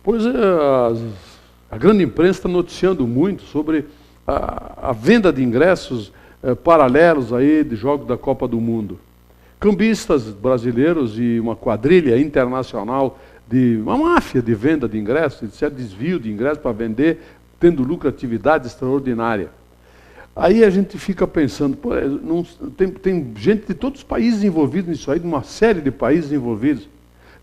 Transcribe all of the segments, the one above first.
Pois é, a grande imprensa está noticiando muito sobre a venda de ingressos paralelos aí de jogos da Copa do Mundo. Cambistas brasileiros e uma quadrilha internacional, de uma máfia de venda de ingressos, de certo desvio de ingressos para vender, tendo lucratividade extraordinária. Aí a gente fica pensando, pô, tem gente de todos os países envolvidos nisso aí, de uma série de países envolvidos.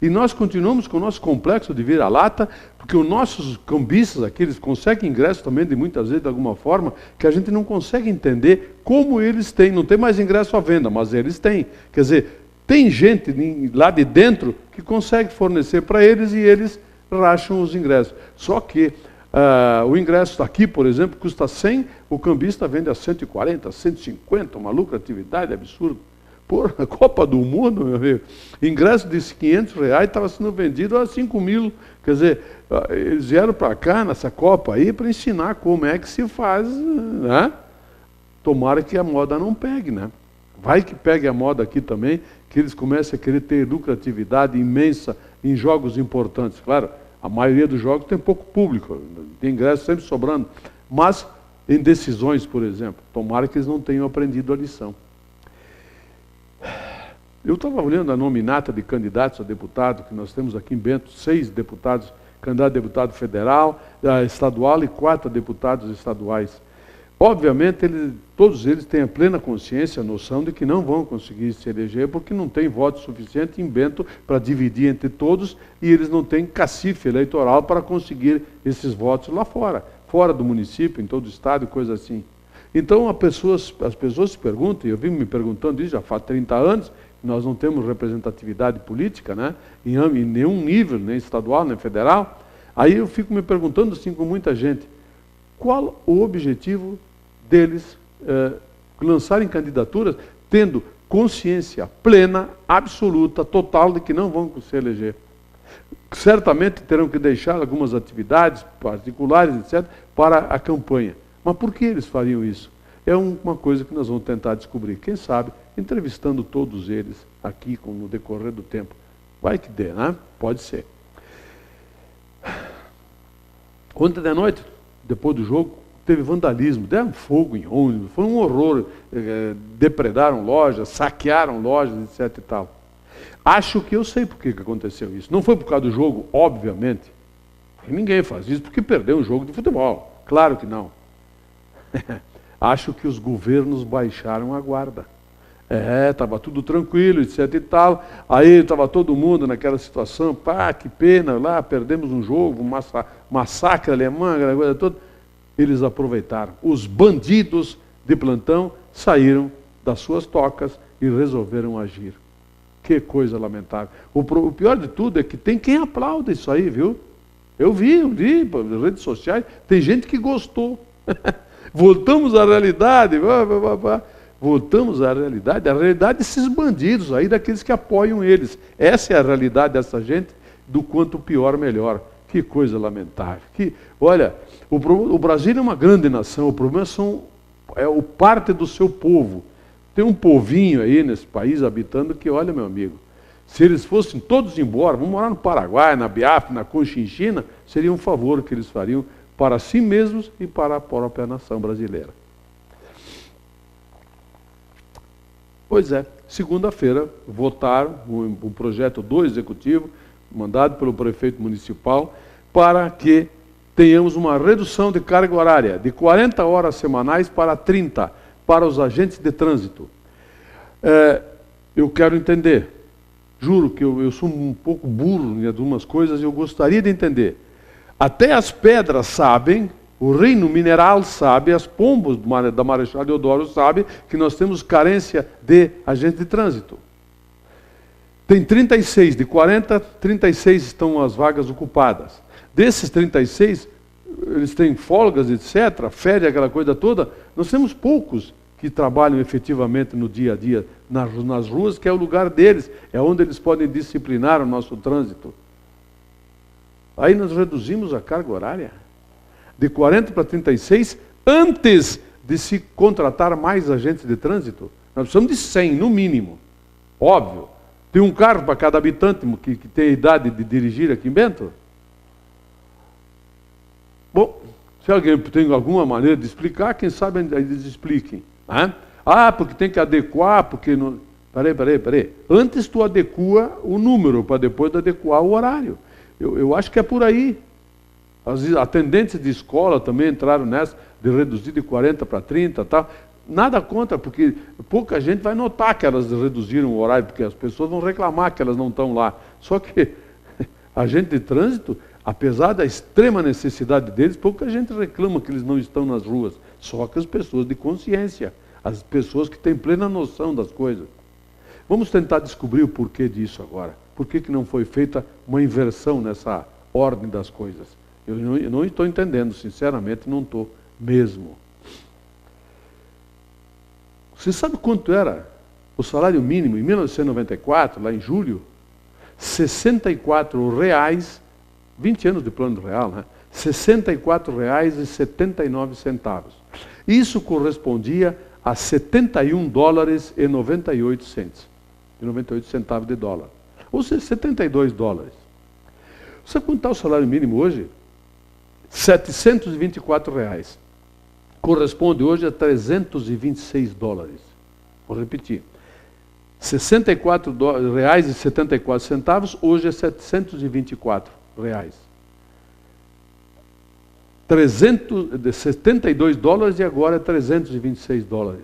E nós continuamos com o nosso complexo de vira-lata, porque os nossos cambistas aqui, eles conseguem ingressos também, de muitas vezes, de alguma forma, que a gente não consegue entender como eles têm. Não tem mais ingresso à venda, mas eles têm. Quer dizer, tem gente lá de dentro que consegue fornecer para eles e eles racham os ingressos. Só que o ingresso aqui, por exemplo, custa 100, o cambista vende a 140, 150, uma lucratividade absurda. Por a Copa do Mundo, meu amigo, ingresso de R$500 estava sendo vendido a 5 mil. Quer dizer, eles vieram para cá, nessa Copa aí, para ensinar como é que se faz, né? Tomara que a moda não pegue, né? Vai que pegue a moda aqui também, que eles comecem a querer ter lucratividade imensa em jogos importantes. Claro, a maioria dos jogos tem pouco público, tem ingresso sempre sobrando. Mas, em decisões, por exemplo, tomara que eles não tenham aprendido a lição. Eu estava olhando a nominata de candidatos a deputado, que nós temos aqui em Bento, 6 deputados, candidato a deputado federal, estadual e 4 deputados estaduais. Obviamente, todos eles têm a plena consciência, a noção de que não vão conseguir se eleger, porque não tem voto suficiente em Bento para dividir entre todos, e eles não têm cacife eleitoral para conseguir esses votos lá fora, fora do município, em todo o estado, coisa assim. Então, as pessoas se perguntam, e eu vim me perguntando isso já faz 30 anos, nós não temos representatividade política, né, em nenhum nível, nem estadual, nem federal. Aí eu fico me perguntando, assim, com muita gente, qual o objetivo deles lançarem candidaturas tendo consciência plena, absoluta, total de que não vão se eleger. Certamente terão que deixar algumas atividades particulares, etc., para a campanha. Mas por que eles fariam isso? É uma coisa que nós vamos tentar descobrir. Quem sabe, entrevistando todos eles aqui no decorrer do tempo. Vai que dê, né? Pode ser. Ontem de noite, depois do jogo, teve vandalismo, deram fogo em ônibus, foi um horror. Depredaram lojas, saquearam lojas, etc. e tal. Acho que eu sei por que aconteceu isso. Não foi por causa do jogo, obviamente. Ninguém faz isso porque perdeu um jogo de futebol. Claro que não. Acho que os governos baixaram a guarda. Estava tudo tranquilo, etc. e tal. Aí estava todo mundo naquela situação, pá, que pena, lá perdemos um jogo, massacre alemão, aquela coisa toda. Eles aproveitaram. Os bandidos de plantão saíram das suas tocas e resolveram agir. Que coisa lamentável. O pior de tudo é que tem quem aplauda isso aí, viu? Eu vi nas redes sociais, tem gente que gostou. Voltamos à realidade. Voltamos à realidade desses bandidos aí, daqueles que apoiam eles. Essa é a realidade dessa gente, do quanto pior, melhor. Que coisa lamentável. Olha, o Brasil é uma grande nação, o problema é o parte do seu povo. Tem um povinho aí nesse país habitando que, olha, meu amigo, se eles fossem todos embora, vamos morar no Paraguai, na Biafra, na Conchinchina, seria um favor que eles fariam para si mesmos e para a própria nação brasileira. Pois é, segunda-feira votaram um projeto do Executivo, mandado pelo prefeito municipal, para que tenhamos uma redução de carga horária de 40 horas semanais para 30, para os agentes de trânsito. Eu quero entender, juro que eu sou um pouco burro em algumas coisas e eu gostaria de entender. Até as pedras sabem, o reino mineral sabe, as pombos da Marechal Deodoro sabem que nós temos carência de agentes de trânsito. Tem 36, de 40, 36 estão as vagas ocupadas. Desses 36, eles têm folgas, etc., férias, aquela coisa toda. Nós temos poucos que trabalham efetivamente no dia a dia, nas ruas, que é o lugar deles, é onde eles podem disciplinar o nosso trânsito. Aí nós reduzimos a carga horária de 40 para 36, antes de se contratar mais agentes de trânsito. Nós precisamos de 100, no mínimo. Óbvio. Tem um carro para cada habitante que tem a idade de dirigir aqui em Bento? Bom, se alguém tem alguma maneira de explicar, quem sabe eles expliquem. Né? Ah, porque tem que adequar, porque não... Peraí. Antes tu adequa o número, para depois adequar o horário. Eu acho que é por aí. As atendentes de escola também entraram nessa, de reduzir de 40 para 30 e tal. Nada contra, porque pouca gente vai notar que elas reduziram o horário, porque as pessoas vão reclamar que elas não estão lá. Só que a gente de trânsito, apesar da extrema necessidade deles, pouca gente reclama que eles não estão nas ruas. Só que as pessoas de consciência, as pessoas que têm plena noção das coisas. Vamos tentar descobrir o porquê disso agora. Por que não foi feita uma inversão nessa ordem das coisas? Eu não estou entendendo, sinceramente, não estou mesmo. Você sabe quanto era o salário mínimo em 1994, lá em julho? R$ 64,00, 20 anos de plano real, né? R$ 64,79. Isso correspondia a $71,98. 98 centavos de dólar. Ou seja, $72. Sabe quanto está o salário mínimo hoje? R$ 724. Corresponde hoje a $326. Vou repetir. R$ 64,74, hoje é R$ 724. $72 e agora é $326.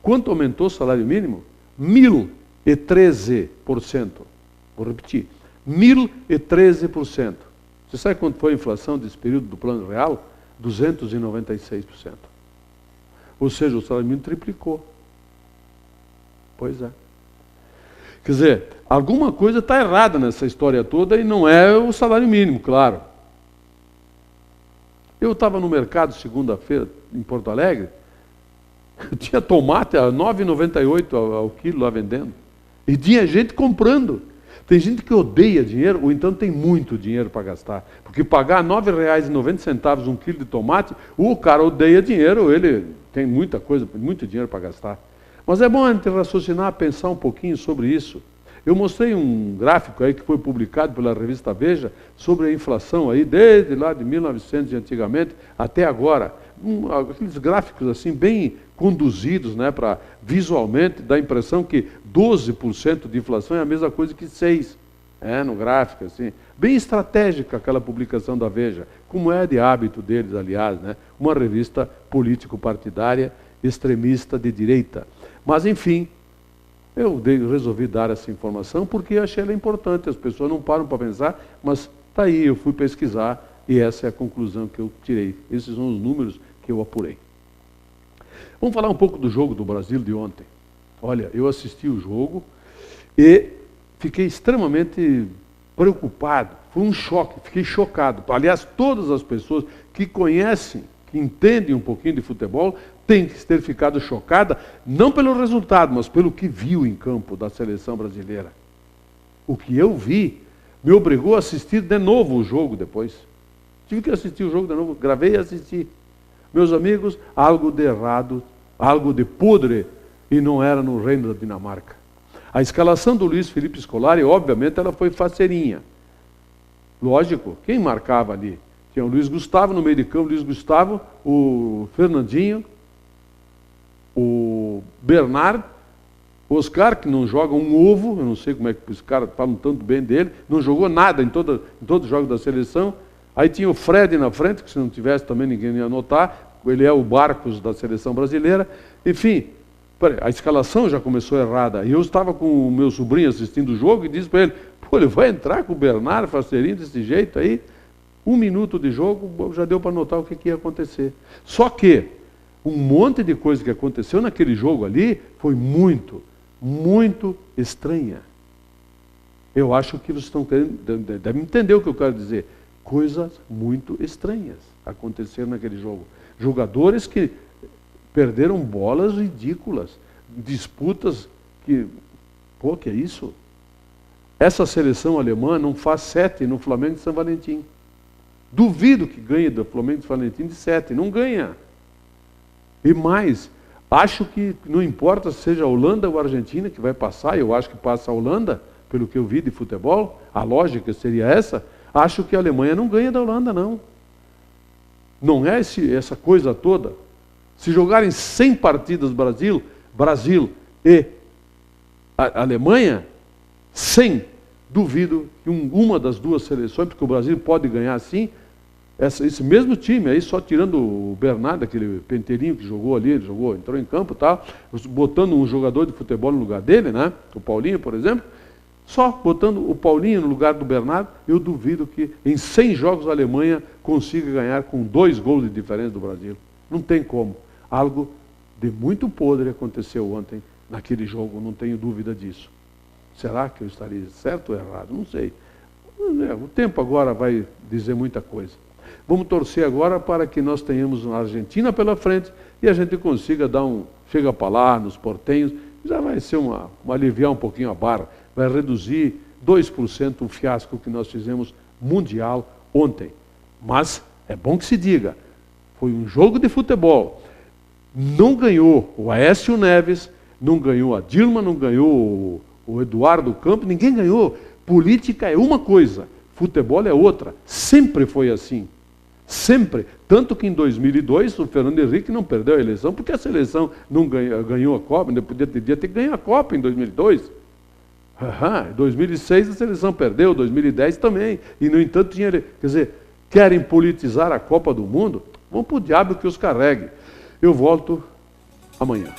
Quanto aumentou o salário mínimo? 1.013%. Vou repetir. 1.013%. Você sabe quanto foi a inflação desse período do plano real? 296%. Ou seja, o salário mínimo triplicou. Pois é. Quer dizer, alguma coisa está errada nessa história toda e não é o salário mínimo, claro. Eu estava no mercado segunda-feira em Porto Alegre, tinha tomate a R$ 9,98 ao quilo lá vendendo. E tinha gente comprando. Tem gente que odeia dinheiro, ou então tem muito dinheiro para gastar. Porque pagar R$ 9,90 um quilo de tomate, o cara odeia dinheiro, ele tem muita coisa, muito dinheiro para gastar. Mas é bom a gente raciocinar, pensar um pouquinho sobre isso. Eu mostrei um gráfico aí que foi publicado pela revista Veja sobre a inflação aí, desde lá de 1900 de antigamente até agora. Aqueles gráficos assim bem conduzidos, né, para visualmente dar a impressão que 12% de inflação é a mesma coisa que 6%. No gráfico, assim. Bem estratégica aquela publicação da Veja, como é de hábito deles, aliás, né? Uma revista político-partidária, extremista de direita. Mas, enfim, eu resolvi dar essa informação porque achei ela importante. As pessoas não param para pensar, mas está aí, eu fui pesquisar e essa é a conclusão que eu tirei. Esses são os números que eu apurei. Vamos falar um pouco do jogo do Brasil de ontem. Olha, eu assisti o jogo e fiquei extremamente preocupado. Foi um choque, fiquei chocado. Aliás, todas as pessoas que conhecem, que entendem um pouquinho de futebol, têm que ter ficado chocada, não pelo resultado, mas pelo que viu em campo da seleção brasileira. O que eu vi me obrigou a assistir de novo o jogo depois. Tive que assistir o jogo de novo, gravei e assisti. Meus amigos, algo de errado, algo de podre, e não era no reino da Dinamarca. A escalação do Luiz Felipe Scolari, obviamente, ela foi faceirinha. Lógico, quem marcava ali? Tinha o Luiz Gustavo no meio de campo, Luiz Gustavo, o Fernandinho, o Bernard, o Oscar, que não joga um ovo, eu não sei como é que os caras falam tanto bem dele, não jogou nada em todo o jogo da seleção. Aí tinha o Fred na frente, que se não tivesse também ninguém ia notar, ele é o Barcos da seleção brasileira. Enfim, a escalação já começou errada. E eu estava com o meu sobrinho assistindo o jogo e disse para ele, pô, ele vai entrar com o Bernard Faceirinho desse jeito aí? 1 minuto de jogo, já deu para notar o que ia acontecer. Só que um monte de coisa que aconteceu naquele jogo ali foi muito, muito estranha. Eu acho que vocês estão querendo, devem entender o que eu quero dizer. Coisas muito estranhas aconteceram naquele jogo. Jogadores que perderam bolas ridículas, disputas que... Pô, que é isso? Essa seleção alemã não faz 7 no Flamengo de São Valentim. Duvido que ganhe do Flamengo de São Valentim de 7, não ganha. E mais, acho que não importa se seja a Holanda ou a Argentina que vai passar, eu acho que passa a Holanda, pelo que eu vi de futebol, a lógica seria essa, Acho que a Alemanha não ganha da Holanda, não. Não é essa coisa toda. Se jogarem 100 partidas Brasil e a Alemanha, 100, duvido que uma das duas seleções, porque o Brasil pode ganhar sim, esse mesmo time aí, só tirando o Bernardo, aquele penteirinho que jogou ali, ele entrou em campo e tal, botando um jogador de futebol no lugar dele, né? O Paulinho, por exemplo, só botando o Paulinho no lugar do Bernardo, eu duvido que em 100 jogos a Alemanha consiga ganhar com 2 gols de diferença do Brasil. Não tem como. Algo de muito podre aconteceu ontem naquele jogo, não tenho dúvida disso. Será que eu estaria certo ou errado? Não sei. O tempo agora vai dizer muita coisa. Vamos torcer agora para que nós tenhamos a Argentina pela frente e a gente consiga dar chega para lá, nos portenhos, já vai ser aliviar um pouquinho a barra, vai reduzir 2% o fiasco que nós fizemos mundial ontem. Mas é bom que se diga, foi um jogo de futebol. Não ganhou o Aécio Neves, não ganhou a Dilma, não ganhou o Eduardo Campos, ninguém ganhou. Política é uma coisa, futebol é outra. Sempre foi assim. Sempre. Tanto que em 2002 o Fernando Henrique não perdeu a eleição porque a seleção não ganhou a Copa, não podia ter que ganhar a Copa em 2002. Em 2006 a seleção perdeu, 2010 também. E, no entanto, quer dizer, querem politizar a Copa do Mundo? Vão para o diabo que os carregue. Eu volto amanhã.